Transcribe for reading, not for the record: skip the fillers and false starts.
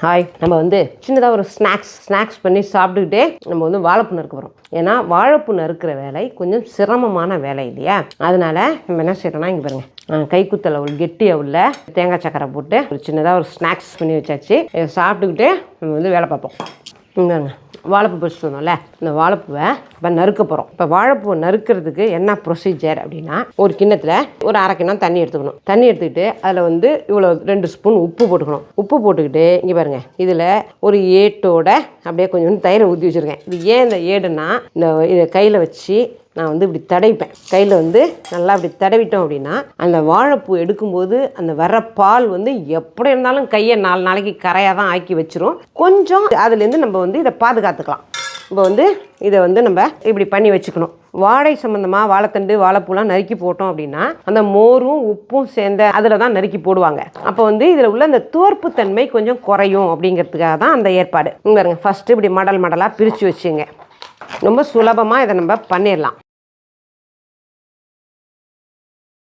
Hi, நம்ம வந்து சின்னதாக ஒரு ஸ்நாக்ஸ் பண்ணி சாப்பிட்டுக்கிட்டே நம்ம வந்து வாழைப்பூ நறுக்க போகிறோம். ஏன்னா வாழைப்பூ நறுக்கிற வேலை கொஞ்சம் சிரமமான வேலை இல்லையா? அதனால நம்ம என்ன செய்யறோம்னா, இங்கே பாருங்க, கைக்குத்தலை ஒரு கெட்டியாக உள்ள தேங்காய் சக்கரை போட்டு ஒரு சின்னதாக ஒரு ஸ்நாக்ஸ் பண்ணி வச்சாச்சு. இதை சாப்பிட்டுக்கிட்டே நம்ம வந்து வேலை பார்ப்போம். இந்தாங்க வாழைப்பூ பறிச்சுட்டு வந்தோம்ல, இந்த வாழைப்பூவை இப்போ நறுக்க போகிறோம். இப்போ வாழைப்பூவை நறுக்கிறதுக்கு என்ன ப்ரொசீஜர் அப்படின்னா, ஒரு கிண்ணத்தில் ஒரு அரை கிண்ணம் தண்ணி எடுத்துக்கணும். தண்ணி எடுத்துக்கிட்டு அதில் வந்து இவ்வளோ 2 ஸ்பூன் உப்பு போட்டுக்கணும். உப்பு போட்டுக்கிட்டு இங்கே பாருங்கள், இதில் ஒரு ஏட்டோட அப்படியே கொஞ்சம் தயிரை ஊற்றி வச்சுருக்கேன். இது ஏன் இந்த ஏடுன்னா, இதை கையில் வச்சு நான் வந்து இப்படி தடவிப்பேன். கையில் வந்து நல்லா இப்படி தடவிட்டோம் அப்படின்னா, அந்த வாழைப்பூ எடுக்கும்போது அந்த வர பால் வந்து எப்படி இருந்தாலும் கையை 4 நாளைக்கு கரையாக தான் ஆக்கி வச்சிரும். கொஞ்சம் அதுலேருந்து நம்ம வந்து இதை பாதுகாத்துக்கலாம். இப்போ வந்து இதை வந்து நம்ம இப்படி பண்ணி வச்சுக்கணும். வாழை சம்மந்தமாக வாழைத்தண்டு வாழைப்பூலாம் நறுக்கி போட்டோம் அப்படின்னா, அந்த மோரும் உப்பும் சேர்ந்த அதில் தான் நறுக்கி போடுவாங்க. அப்போ வந்து இதில் உள்ள அந்த துவர்ப்பு தன்மை கொஞ்சம் குறையும் அப்படிங்கிறதுக்காக தான் அந்த ஏற்பாடு. பாருங்க, ஃபஸ்ட்டு இப்படி மடலாக பிரித்து வச்சுங்க. ரொம்ப சுலபமாக இதை நம்ம பண்ணிடலாம்.